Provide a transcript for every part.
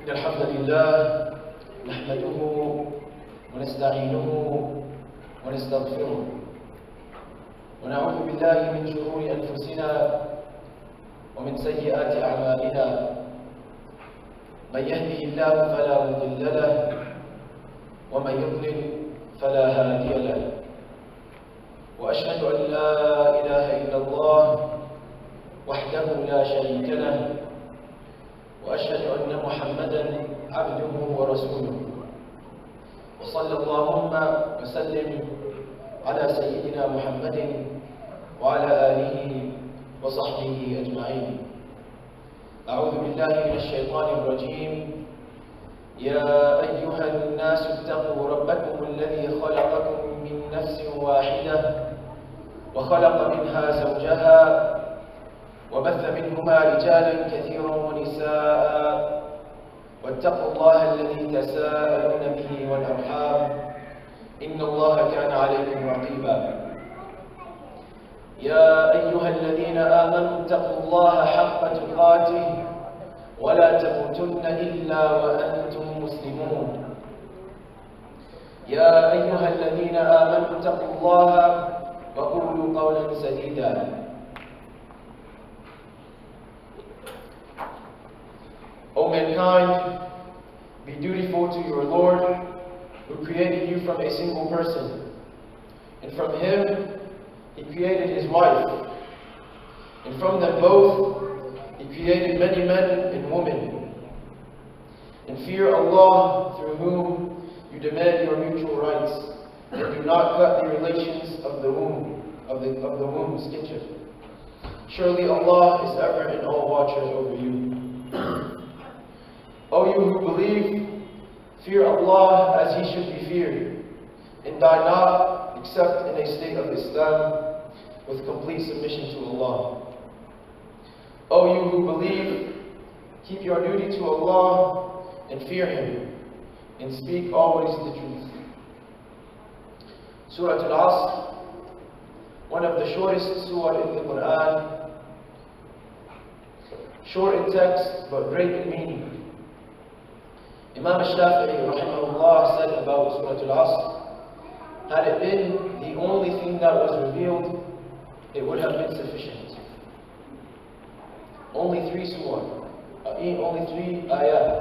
إن الحمد لله نحمده ونستعينه ونستغفره ونعوذ بالله من شرور أنفسنا ومن سيئات أعمالنا من يهده الله فلا مضل له ومن يضلل فلا هادي له وأشهد أن لا إله إلا الله وحده لا شريك له وأشهد أن محمدا عبده ورسوله وصلى اللهم وسلم على سيدنا محمد وعلى آله وصحبه أجمعين. أعوذ بالله من الشيطان الرجيم. يا أيها الناس اتقوا ربكم الذي خلقكم من نفس واحدة وخلق منها زوجها وبث منهما رجالا كثيرا ونساء واتقوا الله الذي تساءلون به والأرحام إن الله كان عليكم رقيبا. يا أيها الذين آمنوا اتقوا الله حق تقاته ولا تموتن إلا وأنتم مسلمون. يا أيها الذين آمنوا اتقوا الله وقولوا قولا سديدا. O mankind, be dutiful to your Lord, who created you from a single person. And from him, he created his wife. And from them both, he created many men and women. And fear Allah, through whom you demand your mutual rights, and do not cut the relations of the womb, of the womb's stitches. Surely Allah is ever and all watchers over you. O you who believe, fear Allah as he should be feared, and die not except in a state of Islam with complete submission to Allah. O you who believe, keep your duty to Allah and fear him, and speak always the truth. Surah Al-Asr, one of the shortest surah in the Quran, short in text but great in meaning. Imam Shafi'i rahimahullah said about Surah Al-Asr, had it been the only thing that was revealed, it would have been sufficient. Only 3 surah, only 3 ayat.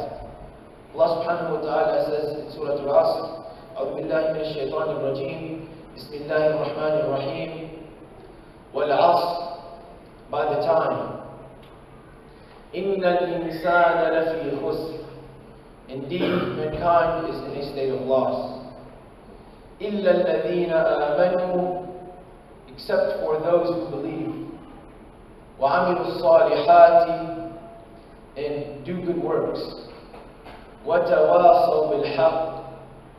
Allah subhanahu wa ta'ala says in Surah Al-Asr, أعوذ بالله من الشيطان الرجيم, بسم الله الرحمن الرحيم, والعصر, by the time, إن الإنسان لفي خسر, indeed mankind is in a state of loss. إلا الذين آمنوا, except for those who believe, وعملوا الصالحات, and do good works, وتواصوا بالحق,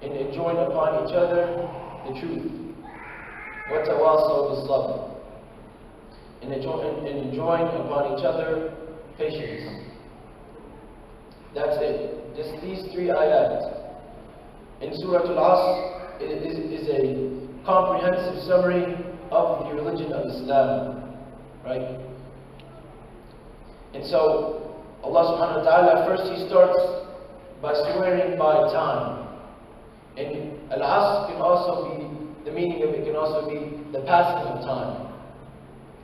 and enjoin upon each other the truth, وتواصوا بالصبر, and enjoin upon each other patience. That's it. Just these 3 ayat. In Surah Al-Asr, it is a comprehensive summary of the religion of Islam. Right? And so, Allah subhanahu wa ta'ala, first he starts by swearing by time. And Al-Asr can also be, the meaning of it can also be the passing of time.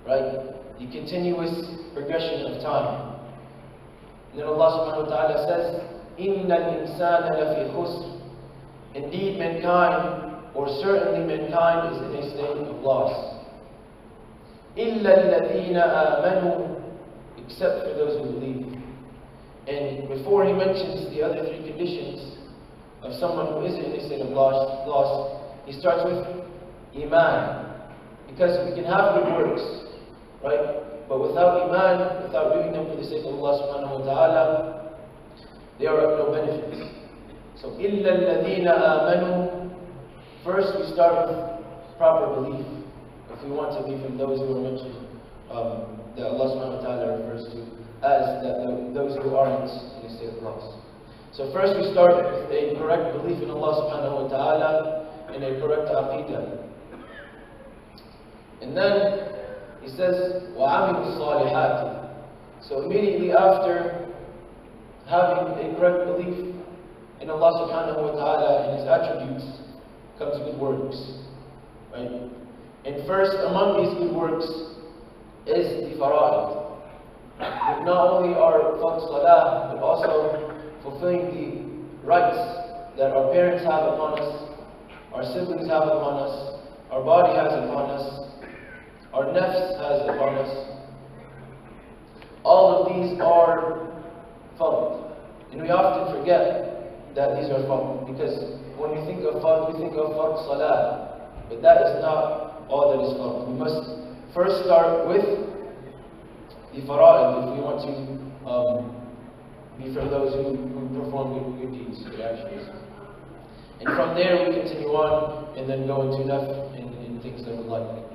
Right? The continuous progression of time. And then Allah subhanahu wa ta'ala says, إِنَّ الْإِنسَانَ لَفِي خُسْرٍ, indeed mankind, or certainly mankind, is in a state of loss. إِلَّا الَّذِينَ آمَنُوا, except for those who believe. And before he mentions the other 3 conditions of someone who is in a state of loss, he starts with Iman. Because we can have good works, right? But without Iman, without doing them for the sake of Allah subhanahu wa ta'ala, they are of no benefit. So, إِلَّا الَّذِينَ آمَنُوا, first we start with proper belief. If we want to be from those who are mentioned, that Allah subhanahu wa ta'ala refers to as those who aren't in a state of loss. So first we start with a correct belief in Allah subhanahu wa ta'ala and a correct aqidah. And then he says, وَعَمِلُوا الصَّالِحَاتِ. So immediately after having a correct belief in Allah subhanahu wa ta'ala and His attributes comes good works. Right? And first among these good works is the fara'id. Not only our fard salah, but also fulfilling the rights that our parents have upon us, our siblings have upon us, our body has upon us, our nafs has upon us. All of these are fard. And we often forget that these are fard, because when we think of fard, we think of fard salah. But that is not all that is fard. We must first start with the fara'id if we want to be from those who perform good deeds, good actions. And from there we continue on and then go into nafs and things that we like.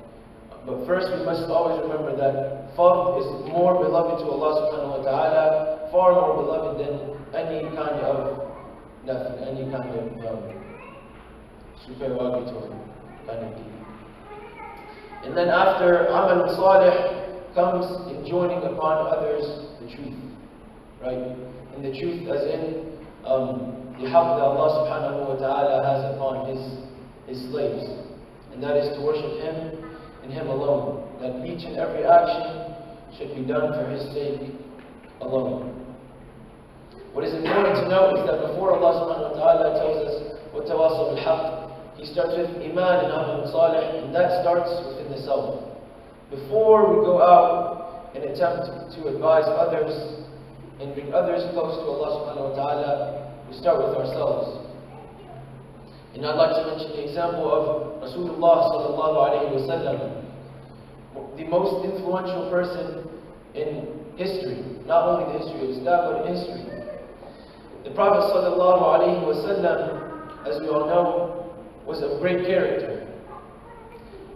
But first we must always remember that fard is more beloved to Allah subhanahu wa ta'ala, far more beloved than any kind of nafs, any kind of supererogatory kind of deed. And then after amal salih comes enjoining upon others the truth, right? And the truth as in the haqq that Allah subhanahu wa ta'ala has upon His slaves. And that is to worship Him and Him alone. That each and every action should be done for His sake alone. What is important to note is that before Allah subhanahu wa ta'ala tells us وَتَوَاصَوْا بِالْحَقِّ, He starts with iman and amal salih, and that starts within the self. Before we go out and attempt to advise others and bring others close to Allah subhanahu wa ta'ala, we start with ourselves. And I'd like to mention the example of Rasulullah sallallahu alayhi wa sallam, the most influential person in history, not only the history of Islam, but in history. The Prophet sallallahu alayhi wa sallam, as we all know, was of great character.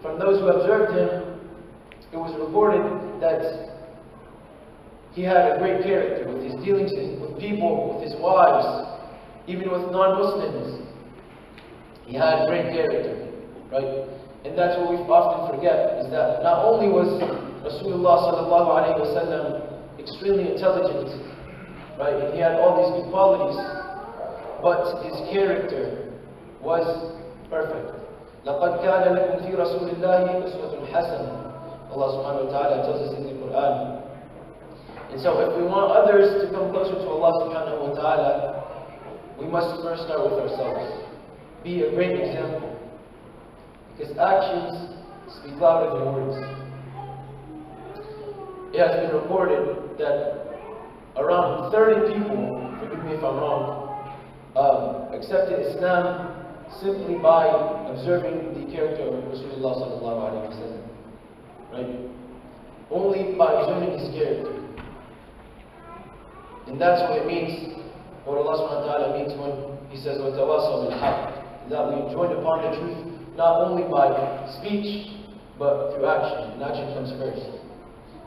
From those who observed him, it was reported that he had a great character with his dealings with people, with his wives, even with non-Muslims. He had great character, right? And that's what we often forget, is that not only was Rasulullah sallallahu alayhi wa sallam extremely intelligent, right? And he had all these good qualities, but his character was perfect. لَقَدْ كَانَ لَكُمْ فِي رَسُولِ اللَّهِ أُسْوَةٌ حَسَنَةٌ. Allah subhanahu wa ta'ala tells us in the Quran. And so if we want others to come closer to Allah subhanahu wa ta'ala, we must first start with ourselves. Be a great example. Because actions speak louder than words. It has been reported that around 30 people, forgive me if I'm wrong, accepted Islam simply by observing the character of Rasulullah sallallahu alayhi wa sallam. Right? Only by observing his character. And that's what it means, what Allah subhanahu wa ta'ala means when He says, وَتَوَاصَوْا بِالْحَقِّ, that we enjoin upon the truth not only by speech, but through action. And action comes first.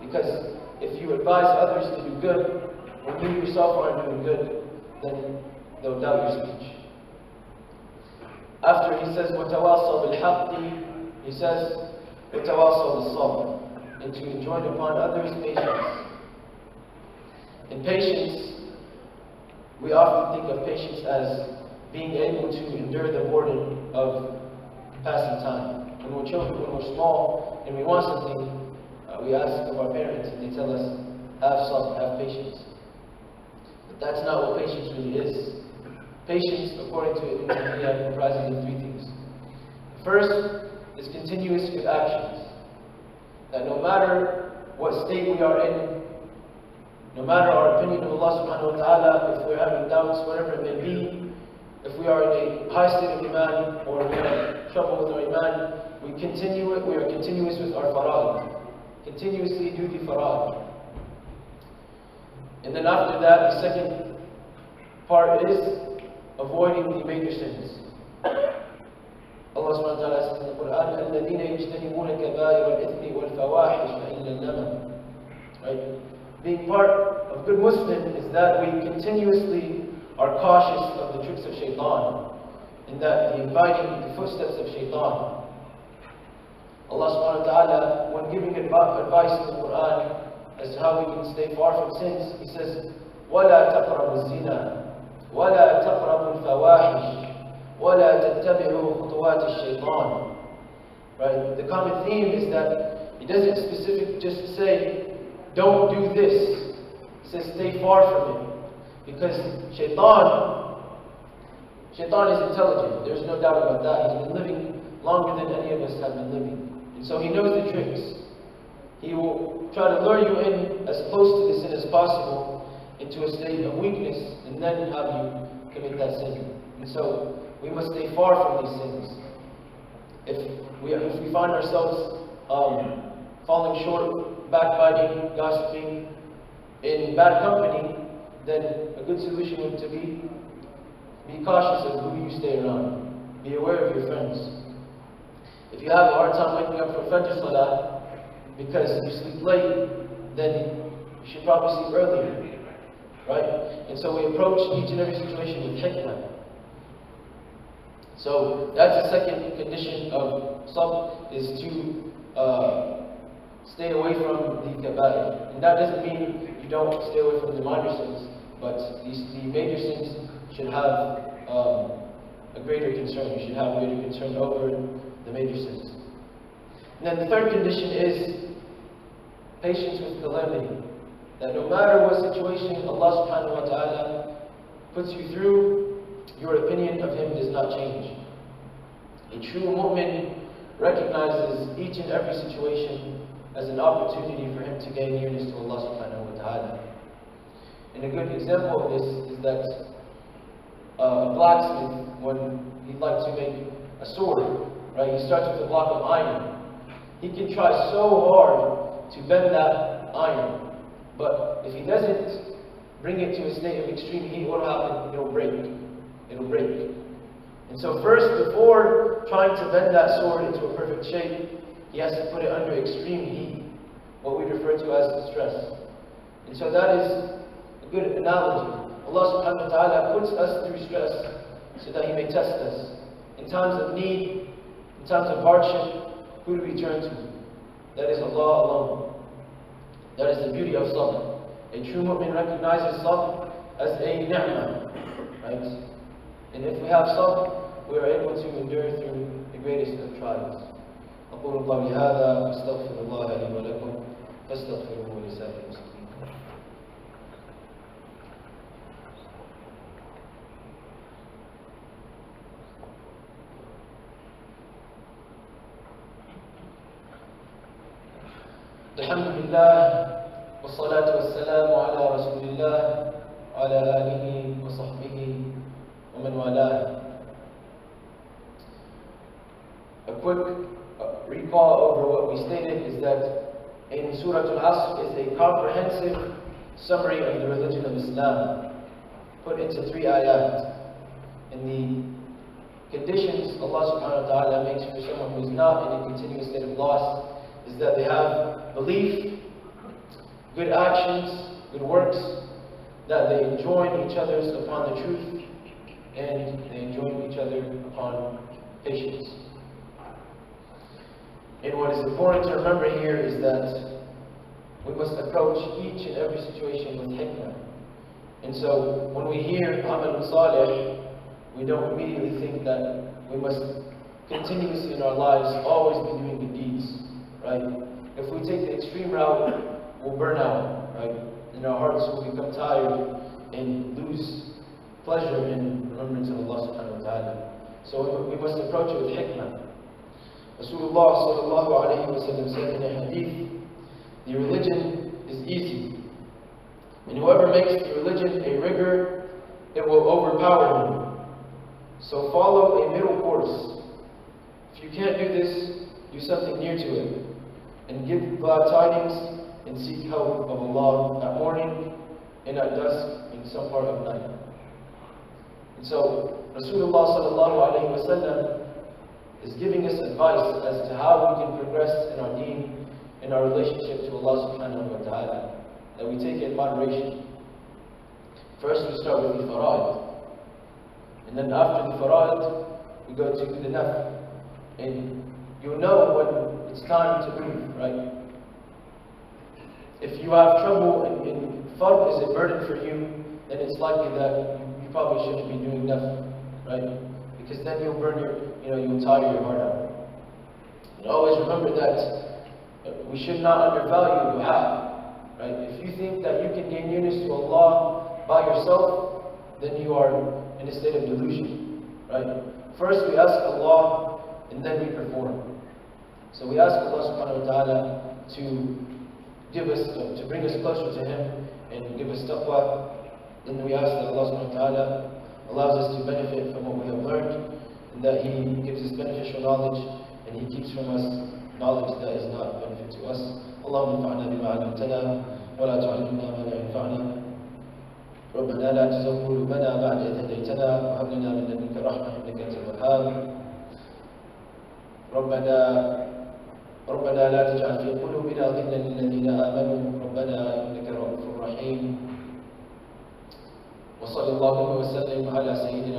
Because if you advise others to do good, when you yourself aren't doing good, then they'll doubt your speech. After He says, وَتَوَاصَوْا بِالْحَقِّ, He says, وَتَوَاصَوْا بِالصَّبْرِ, and to enjoin upon others patience. In patience, we often think of patience as being able to endure the burden of passing time. When we're children, when we're small, and we want something, we ask of our parents, and they tell us, have sabr, have patience. But that's not what patience really is. Patience, according to Ibn Taymiyyah, comprises of three things. First is continuous good actions. That no matter what state we are in, no matter our opinion of Allah subhanahu wa ta'ala, if we're having doubts, whatever it may be, if we are in a high state of iman or we have trouble with our iman, we are continuous with our fara'id. Continuously do the fara'id. And then after that, the second part is avoiding the major sins. Allah subhanahu wa ta'ala says in the Quran, الَّذِينَ يَجْتَنِبُونَ كَبَائِرَ الْإِثْمِ وَالْفَوَاحِشَ فَإِنَّ النَّمَمَ. Right? Being part of good Muslim is that we continuously are cautious of the tricks of shaitan, and that the inviting the footsteps of shaitan. Allah subhanahu wa ta'ala, when giving advice in the Quran as to how we can stay far from sins, He says, وَلَا تَقْرَبُوا الزِّنَا وَلَا تَقْرَبُوا الْفَوَاحِشِ وَلَا تَتَّبِعُوا خُطُوَاتِ الشَّيْطَانِ. Right? The common theme is that he doesn't specifically just say, don't do this. He says, stay far from it. Because Shaitan is intelligent. There's no doubt about that. He's been living longer than any of us have been living. And so he knows the tricks. He will try to lure you in as close to the sin as possible into a state of weakness and then have you commit that sin. And so we must stay far from these sins. If we find ourselves falling short, backbiting, gossiping, in bad company, then a good solution would to be cautious of who you stay around. Be aware of your friends. If you have a hard time waking up for Fajr Salah because you sleep late, then you should probably sleep earlier. Right? And so we approach each and every situation with hikmah. So that's the second condition of sabr, is to stay away from the kaba'ir. And that doesn't mean you don't stay away from the minor sins, but the major sins should have a greater concern. You should have a greater concern over the major sins. And then the third condition is patience with calamity. That no matter what situation Allah subhanahu wa ta'ala puts you through, your opinion of Him does not change. A true mu'min recognizes each and every situation as an opportunity for him to gain nearness to Allah subhanahu wa ta'ala. And a good example of this is that a blacksmith, when he'd like to make a sword, right, he starts with a block of iron. He can try so hard to bend that iron, but if he doesn't bring it to a state of extreme heat, what will happen? It'll break. It'll break. And so first, before trying to bend that sword into a perfect shape, he has to put it under extreme heat, what we refer to as stress. And so that is a good analogy. Allah subhanahu wa ta'ala puts us through stress so that He may test us. In times of need, in times of hardship, who do we turn to? That is Allah alone. That is the beauty of sabr. A true mu'min recognizes sabr as a ni'mah, right? And if we have sabr, we are able to endure through the greatest of trials. أقول قولي هذا وأستغفر الله لي ولكم فاستغفروه ولسائر المسلمين. الحمد لله والصلاة والسلام على رسول الله وعلى آله وصحبه ومن والاه. A quick recall over what we stated is that in Surah Al-Asr is a comprehensive summary of the religion of Islam, put into 3 ayat. And the conditions Allah subhanahu wa ta'ala makes for someone who is not in a continuous state of loss is that they have belief, good actions, good works, that they enjoin each other upon the truth, and they enjoin each other upon patience. And what is important to remember here is that we must approach each and every situation with hikmah. And so when we hear Amal Salih, we don't immediately think that we must continuously in our lives always be doing good deeds, right? If we take the extreme route, we'll burn out, right? And our hearts will become tired and lose pleasure in remembrance of Allah subhanahu wa ta'ala. So we must approach it with hikmah. Rasulullah sallallahu alayhi wa sallam said in a hadith, the religion is easy. And whoever makes the religion a rigor, it will overpower him. So follow a middle course. If you can't do this, do something near to it. And give glad tidings and seek help of Allah at morning and at dusk in some part of night. And so Rasulullah sallallahu alayhi wa sallam is giving us advice as to how we can progress in our deen, in our relationship to Allah subhanahu wa ta'ala, that we take it in moderation. First we start with the fara'id, and then after the fara'id we go to the nafl, and you'll know when it's time to move, right? If you have trouble in fard is a burden for you, then it's likely that you probably shouldn't be doing nafil, right? Because then you'll burn you'll tire your heart out. And always remember that we should not undervalue dua, right? If you think that you can gain nearness to Allah by yourself, then you are in a state of delusion, right? First we ask Allah, and then we perform. So we ask Allah subhanahu wa ta'ala to bring us closer to Him and give us taqwa. Then we ask that Allah subhanahu wa ta'ala allows us to benefit from what we have learned, and that He gives us beneficial knowledge, and He keeps from us knowledge that is not a benefit to us. اللهم انفعنا بما علمتنا ولا تعلمنا ما لا ينفعنا. ربنا لا تزغ قلوبنا بعد إذ هديتنا وهب لنا من لدنك رحمة إنك أنت الوهاب. ربنا لا تجعل في قلوبنا غلا للذين آمنوا ربنا إنك رؤوف رحيم. وصلى الله وسلم على سيدنا